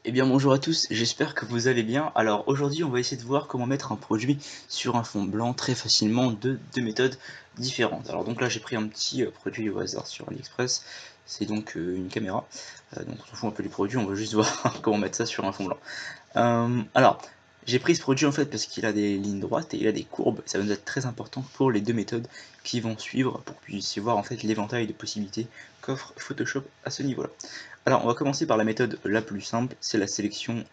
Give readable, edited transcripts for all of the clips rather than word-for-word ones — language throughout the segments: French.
Eh bien bonjour à tous, j'espère que vous allez bien. Alors aujourd'hui on va essayer de voir comment mettre un produit sur un fond blanc très facilement de deux méthodes différentes. Alors donc là j'ai pris un petit produit au hasard sur AliExpress, c'est donc une caméra. Donc on s'en fout un peu du produit, on va juste voir comment mettre ça sur un fond blanc. Alors j'ai pris ce produit en fait parce qu'il a des lignes droites et il a des courbes, ça va nous être très important pour les deux méthodes qui vont suivre pour que vous puissiez voir en fait l'éventail de possibilités qu'offre Photoshop à ce niveau-là. Alors, on va commencer par la méthode la plus simple, c'est la sélection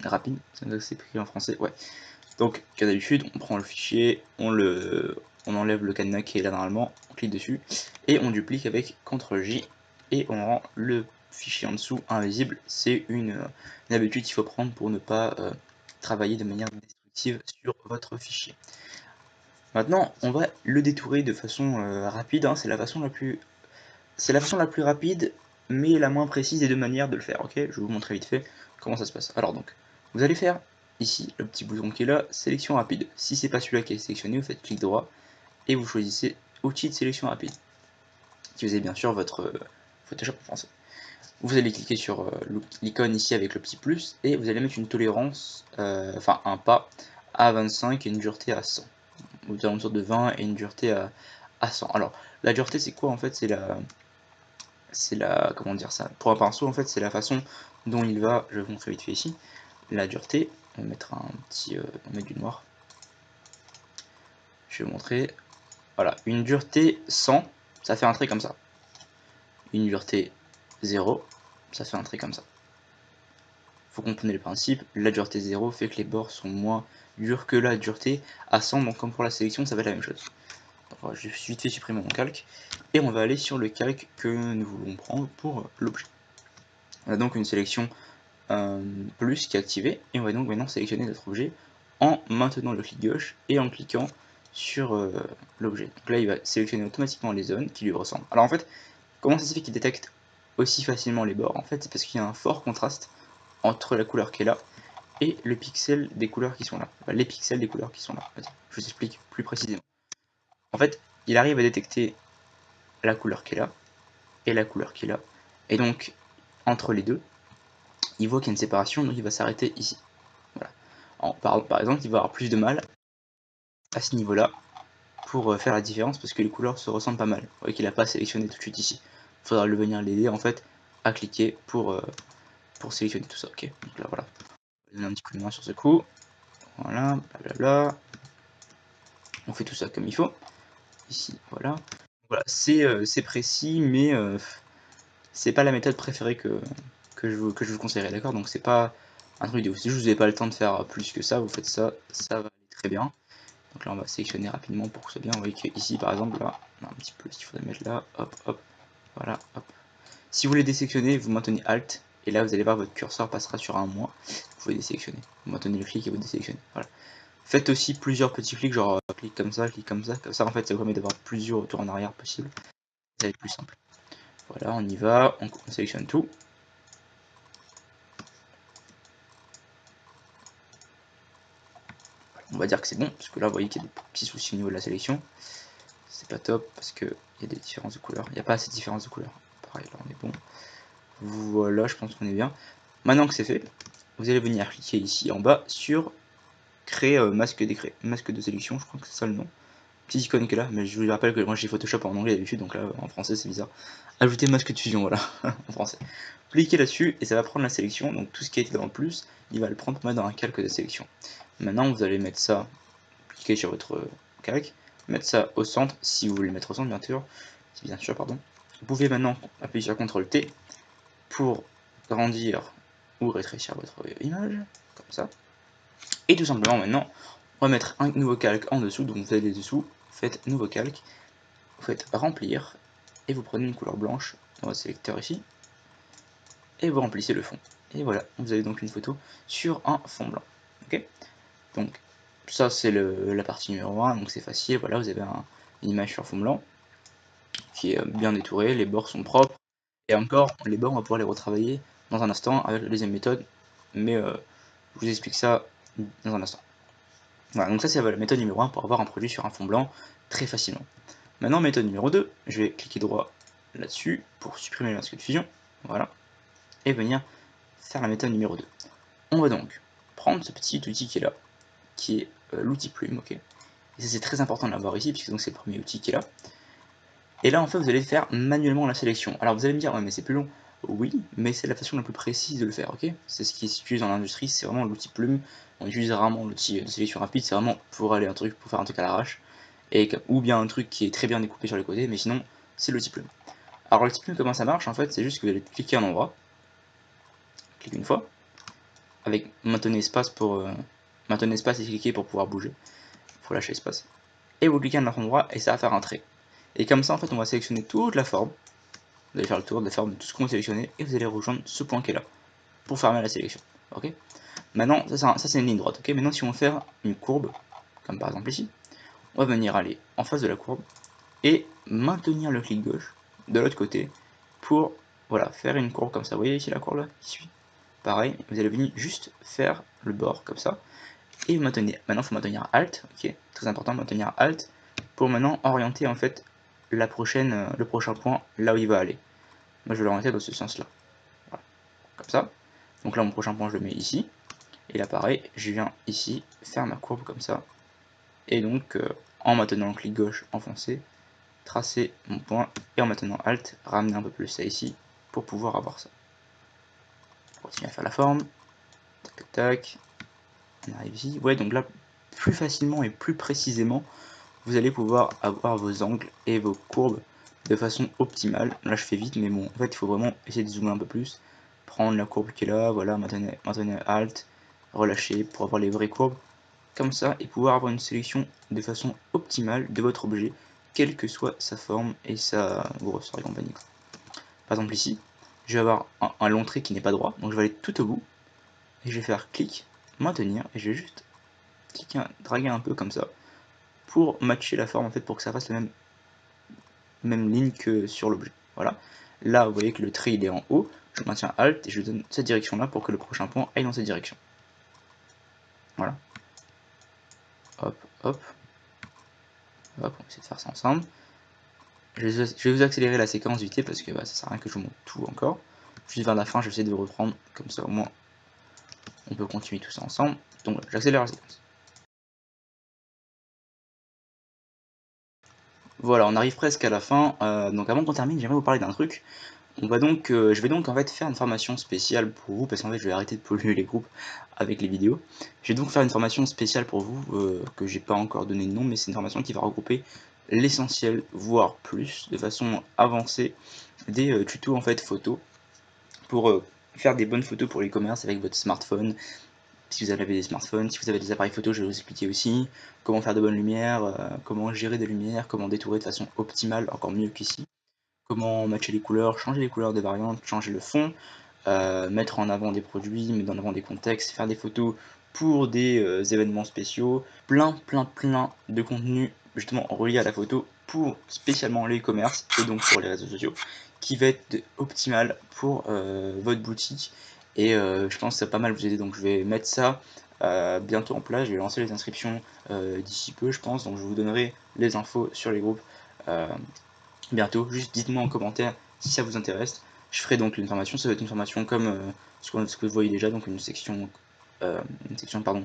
rapide. C'est écrit en français, ouais. Donc, comme d'habitude, on prend le fichier, on enlève le cadenas qui est là normalement, on clique dessus, et on duplique avec CTRL-J, et on rend le fichier en dessous invisible. C'est une habitude qu'il faut prendre pour ne pas travailler de manière destructive sur votre fichier. Maintenant, on va le détourer de façon rapide, hein, c'est la façon la plus rapide, mais la moins précise des deux manières de le faire, ok? Je vais vous montrer vite fait comment ça se passe. Alors donc, vous allez faire ici le petit bouton qui est là, sélection rapide. Si c'est pas celui-là qui est sélectionné, vous faites clic droit et vous choisissez outil de sélection rapide. Utilisez bien sûr votre Photoshop en français. Vous allez cliquer sur l'icône ici avec le petit plus et vous allez mettre une tolérance, enfin un pas à 25 et une dureté à 100. Aux alentours de 20 et une dureté à 100. Alors, la dureté c'est quoi en fait? Comment dire ça, pour un pinceau en fait c'est la façon dont il va, je vais vous montrer vite fait ici, la dureté, on va mettre un petit, on met du noir, je vais vous montrer, voilà, une dureté 100, ça fait un trait comme ça, une dureté 0, ça fait un trait comme ça. Faut comprendre le principe, la dureté 0 fait que les bords sont moins durs que la dureté à 100, donc comme pour la sélection ça va être la même chose. Donc, voilà, je vais vite fait supprimer mon calque, et on va aller sur le calque que nous voulons prendre pour l'objet. On a donc une sélection plus qui est activé et on va donc maintenant sélectionner notre objet en maintenant le clic gauche et en cliquant sur l'objet. Donc là il va sélectionner automatiquement les zones qui lui ressemblent. Alors en fait, comment ça se fait qu'il détecte aussi facilement les bords? En fait c'est parce qu'il y a un fort contraste entre la couleur qui est là et le pixel des couleurs qui sont là. Enfin, les pixels des couleurs qui sont là. Je vous explique plus précisément. En fait, il arrive à détecter la couleur qui est là et la couleur qui est là. Et donc, entre les deux, il voit qu'il y a une séparation, donc il va s'arrêter ici. Voilà. Par exemple, il va avoir plus de mal à ce niveau-là pour faire la différence parce que les couleurs se ressemblent pas mal. Vous voyez qu'il n'a pas sélectionné tout de suite ici. Il faudra le venir l'aider en fait à cliquer pour sélectionner tout ça. Ok, donc là voilà. On va donner un petit coup de main sur ce coup. Voilà, blablabla. On fait tout ça comme il faut. Ici, voilà. Voilà, c'est précis, mais c'est pas la méthode préférée que je vous conseillerais, d'accord? Donc c'est pas un truc de ouf. Si vous n'avez pas le temps de faire plus que ça, vous faites ça, ça va aller très bien. Donc là on va sélectionner rapidement pour que ce soit bien. Vous voyez qu'ici par exemple là, on a un petit plus qu'il faudrait mettre là, hop hop, voilà, hop. Si vous voulez désélectionner, vous maintenez Alt, et là vous allez voir votre curseur passera sur un moins, vous pouvez désélectionner. Vous maintenez le clic et vous désélectionnez. Voilà. Faites aussi plusieurs petits clics, genre clic comme ça en fait ça vous permet d'avoir plusieurs retours en arrière possibles. Ça va être plus simple. Voilà, on y va, on sélectionne tout. On va dire que c'est bon, parce que là vous voyez qu'il y a des petits soucis au niveau de la sélection. C'est pas top parce qu'il y a des différences de couleurs. Il n'y a pas assez de différences de couleurs. Pareil, là on est bon. Voilà, je pense qu'on est bien. Maintenant que c'est fait, vous allez venir cliquer ici en bas sur créer masque de sélection, je crois que c'est ça le nom. Petite icône qui est là, mais je vous rappelle que moi j'ai Photoshop en anglais d'habitude, donc là en français c'est bizarre. Ajouter masque de fusion, voilà, en français. Cliquez là-dessus et ça va prendre la sélection, donc tout ce qui a été dans le plus, il va le prendre pour mettre dans un calque de sélection. Maintenant vous allez mettre ça, cliquez sur votre calque, mettre ça au centre, si vous voulez le mettre au centre bien sûr, pardon. Vous pouvez maintenant appuyer sur CTRL T pour grandir ou rétrécir votre image, comme ça. Et tout simplement maintenant, on va mettre un nouveau calque en dessous, donc vous allez dessous, faites nouveau calque, vous faites remplir, et vous prenez une couleur blanche dans votre sélecteur ici, et vous remplissez le fond. Et voilà, vous avez donc une photo sur un fond blanc. Ok, donc ça c'est la partie numéro 1, donc c'est facile, voilà, vous avez une image sur fond blanc, qui est bien détourée, les bords sont propres, et encore, les bords on va pouvoir les retravailler dans un instant avec la deuxième méthode, mais je vous explique ça dans un instant. Voilà, donc ça c'est la méthode numéro 1 pour avoir un produit sur un fond blanc très facilement. Maintenant méthode numéro 2, je vais cliquer droit là-dessus pour supprimer le masque de fusion, voilà, et venir faire la méthode numéro 2. On va donc prendre ce petit outil qui est là, qui est l'outil plume, ok. Et c'est très important de l'avoir ici, puisque c'est le premier outil qui est là. Et là, en fait, vous allez faire manuellement la sélection. Alors vous allez me dire, ouais, mais c'est plus long. Oui, mais c'est la façon la plus précise de le faire, ok. C'est ce qui s'utilise dans l'industrie, c'est vraiment l'outil plume. On utilise rarement l'outil de sélection rapide, c'est vraiment pour aller pour faire un truc à l'arrache, ou bien un truc qui est très bien découpé sur les côtés, mais sinon, c'est l'outil plume. Alors l'outil plume, comment ça marche? En fait, c'est juste que vous allez cliquer un endroit, cliquez une fois, avec maintenez espace et cliquer pour pouvoir bouger. Il faut lâcher espace. Et vous cliquez à un autre endroit et ça va faire un trait. Et comme ça, en fait, on va sélectionner toute la forme. Vous allez faire le tour de la forme de tout ce qu'on a sélectionné et vous allez rejoindre ce point qui est là pour fermer la sélection. Ok. Maintenant, ça c'est une ligne droite. Ok. Maintenant, si on veut faire une courbe, comme par exemple ici, on va venir aller en face de la courbe et maintenir le clic gauche de l'autre côté pour voilà faire une courbe comme ça. Vous voyez ici la courbe là qui suit. Pareil, vous allez venir juste faire le bord comme ça et maintenir. Maintenant, il faut maintenir Alt. Ok. Très important, maintenir Alt pour maintenant orienter en fait le prochain point là où il va aller. Moi je vais l'orienter dans ce sens là, voilà. Comme ça. Donc là mon prochain point je le mets ici, et là pareil, je viens ici faire ma courbe comme ça, et donc en maintenant le clic gauche enfoncé, tracer mon point, et en maintenant Alt, ramener un peu plus ça ici, pour pouvoir avoir ça. On continue à faire la forme, tac tac tac, on arrive ici, ouais donc là plus facilement et plus précisément, vous allez pouvoir avoir vos angles et vos courbes de façon optimale. Là je fais vite, mais bon, en fait il faut vraiment essayer de zoomer un peu plus, prendre la courbe qui est là, voilà, maintenir Alt, relâcher pour avoir les vraies courbes, comme ça, et pouvoir avoir une sélection de façon optimale de votre objet, quelle que soit sa forme et sa grosseur et compagnie. Par exemple ici, je vais avoir un long trait qui n'est pas droit, donc je vais aller tout au bout, et je vais faire clic, maintenir, et je vais juste cliquer, draguer un peu comme ça, pour matcher la forme en fait, pour que ça fasse la même ligne que sur l'objet. Voilà. Là, vous voyez que le trait il est en haut. Je maintiens Alt et je donne cette direction là pour que le prochain point aille dans cette direction. Voilà. Hop, hop. Hop, on va essayer de faire ça ensemble. Je vais vous accélérer la séquence vite parce que bah, ça sert à rien que je vous montre tout encore. Juste vers la fin, je vais essayer de reprendre. Comme ça, au moins, on peut continuer tout ça ensemble. Donc, j'accélère la séquence. Voilà, on arrive presque à la fin. Donc, avant qu'on termine, j'aimerais vous parler d'un truc. Je vais donc en fait faire une formation spéciale pour vous, parce qu'en fait je vais arrêter de polluer les groupes avec les vidéos. Je vais donc faire une formation spéciale pour vous, que j'ai pas encore donné de nom, mais c'est une formation qui va regrouper l'essentiel, voire plus, de façon avancée, des tutos en fait photos, pour faire des bonnes photos pour l'e-commerce avec votre smartphone. Si vous avez des smartphones, si vous avez des appareils photo, je vais vous expliquer aussi comment faire de bonnes lumières, comment gérer des lumières, comment détourer de façon optimale, encore mieux qu'ici, comment matcher les couleurs, changer les couleurs de variantes, changer le fond, mettre en avant des produits, mettre en avant des contextes, faire des photos pour des événements spéciaux, plein de contenu justement relié à la photo pour spécialement le e-commerce et donc pour les réseaux sociaux, qui va être optimal pour votre boutique, et je pense que ça va pas mal vous aider. Donc je vais mettre ça bientôt en place, je vais lancer les inscriptions d'ici peu je pense, donc je vous donnerai les infos sur les groupes bientôt. Juste dites-moi en commentaire si ça vous intéresse. Je ferai donc une formation, ça va être une formation comme ce que vous voyez déjà, donc une section pardon,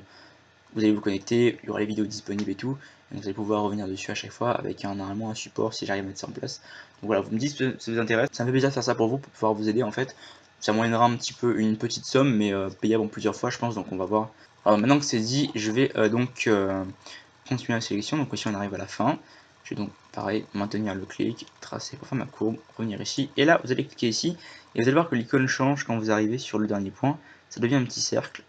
vous allez vous connecter, il y aura les vidéos disponibles et tout, et vous allez pouvoir revenir dessus à chaque fois avec normalement un support si j'arrive à mettre ça en place. Donc voilà, vous me dites si ça vous intéresse, ça me fait plaisir de faire ça pour vous, pour pouvoir vous aider en fait. Ça moyennera un petit peu une petite somme, mais payable en plusieurs fois je pense, donc on va voir. Alors maintenant que c'est dit, je vais continuer la sélection, donc ici on arrive à la fin. Je vais donc pareil maintenir le clic, tracer pour faire ma courbe, revenir ici, et là vous allez cliquer ici, et vous allez voir que l'icône change quand vous arrivez sur le dernier point, ça devient un petit cercle.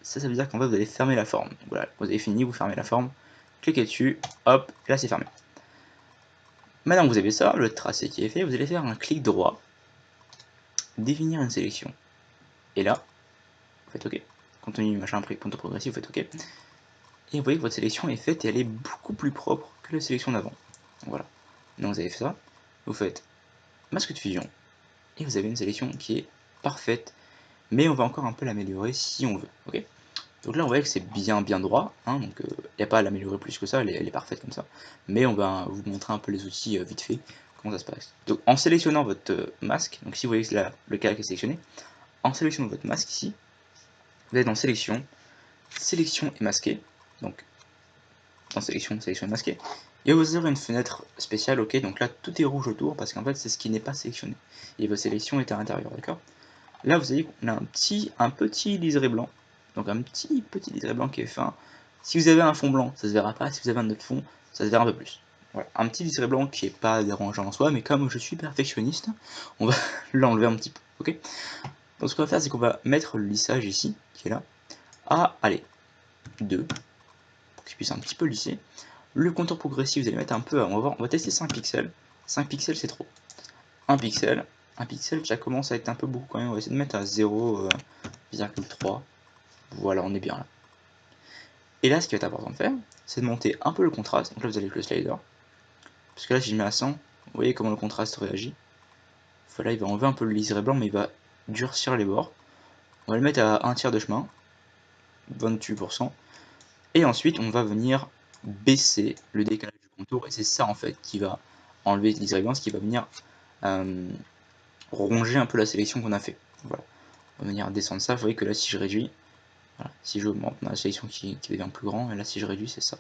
Ça veut dire qu'en fait vous allez fermer la forme. Voilà, vous avez fini, vous fermez la forme, cliquez dessus, hop, et là c'est fermé. Maintenant que vous avez ça, le tracé qui est fait, vous allez faire un clic droit, définir une sélection, et là, vous faites OK. Contenu machin, point progressif, vous faites OK. Et vous voyez que votre sélection est faite et elle est beaucoup plus propre que la sélection d'avant. Voilà. Donc vous avez fait ça, vous faites masque de fusion, et vous avez une sélection qui est parfaite, mais on va encore un peu l'améliorer si on veut. Ok. Donc là on voit que c'est bien droit, hein, donc il n'y a pas à l'améliorer plus que ça, elle est parfaite comme ça. Mais on va vous montrer un peu les outils vite fait, comment ça se passe. Donc en sélectionnant votre masque, donc si vous voyez que là, le cas qui est sélectionné, en sélection de votre masque ici, vous allez dans sélection, sélection et masqué, donc dans sélection, sélection et masqué, et vous aurez une fenêtre spéciale, ok, donc là tout est rouge autour parce qu'en fait c'est ce qui n'est pas sélectionné, et votre sélection est à l'intérieur, d'accord. Là vous voyez qu'on a un petit liseré blanc, donc un petit liseré blanc qui est fin. Si vous avez un fond blanc, ça se verra pas, si vous avez un autre fond, ça se verra un peu plus. Voilà, un petit liseré blanc qui est pas dérangeant en soi, mais comme je suis perfectionniste, on va l'enlever un petit peu, ok. Donc ce qu'on va faire, c'est qu'on va mettre le lissage ici, qui est là, à, allez, 2, pour qu'il puisse un petit peu lisser. Le contour progressif, vous allez mettre un peu, on va tester 5 pixels. 5 pixels, c'est trop. 1 pixel, ça commence à être un peu beaucoup quand même, on va essayer de mettre à 0,3. Voilà, on est bien là. Et là, ce qui va être important de faire, c'est de monter un peu le contraste. Donc là, vous allez avec le slider. Parce que là, si je mets à 100, vous voyez comment le contraste réagit. Voilà, il va enlever un peu le liseré blanc, mais il va durcir les bords. On va le mettre à un tiers de chemin, 28%. Et ensuite, on va venir baisser le décalage du contour. Et c'est ça, en fait, qui va enlever le liseré blanc, ce qui va venir ronger un peu la sélection qu'on a fait. Voilà. On va venir descendre ça. Vous voyez que là, si je réduis, voilà, si j'augmente, on a la sélection qui devient plus grand. Et là, si je réduis, c'est ça.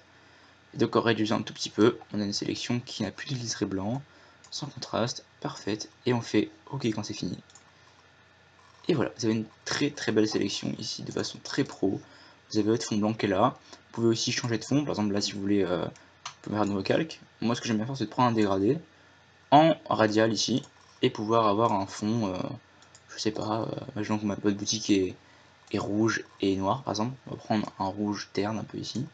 Et donc en réduisant un tout petit peu, on a une sélection qui n'a plus de liseré blanc, sans contraste, parfaite, et on fait OK quand c'est fini. Et voilà, vous avez une très belle sélection ici, de façon très pro. Vous avez votre fond blanc qui est là. Vous pouvez aussi changer de fond, par exemple là si vous voulez, vous pouvez faire de nouveau calque. Moi ce que j'aime bien faire, c'est de prendre un dégradé en radial ici, et pouvoir avoir un fond, je sais pas, imaginons que votre boutique est rouge et noir par exemple. On va prendre un rouge terne un peu ici,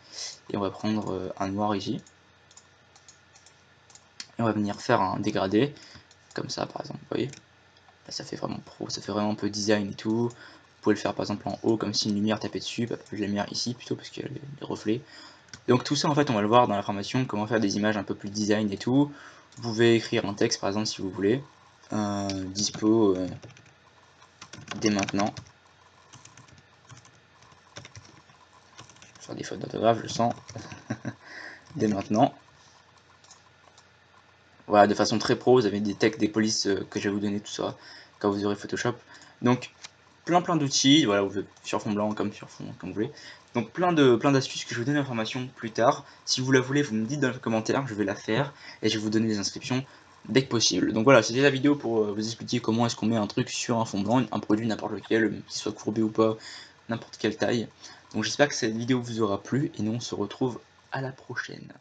et on va prendre un noir ici. Et on va venir faire un dégradé, comme ça par exemple, vous voyez. Là ça fait vraiment pro, ça fait vraiment un peu design et tout. Vous pouvez le faire par exemple en haut, comme si une lumière tapait dessus, bah, la lumière ici plutôt, parce qu'il y a les reflets. Donc tout ça en fait on va le voir dans la formation, comment faire des images un peu plus design et tout. Vous pouvez écrire un texte par exemple si vous voulez. Dispo dès maintenant. Faire des fautes d'orthographe, je sens. Dès maintenant. Voilà, de façon très pro, vous avez des textes, des polices que je vais vous donner, tout ça, quand vous aurez Photoshop. Donc, plein d'outils, voilà, sur fond blanc comme sur fond, comme vous voulez. Donc, plein d'astuces que je vais vous donner l'information plus tard. Si vous la voulez, vous me dites dans les commentaires, je vais la faire, et je vais vous donner les inscriptions dès que possible. Donc voilà, c'était la vidéo pour vous expliquer comment est-ce qu'on met un truc sur un fond blanc, un produit n'importe lequel, qu'il soit courbé ou pas, n'importe quelle taille. Donc j'espère que cette vidéo vous aura plu, et nous on se retrouve à la prochaine.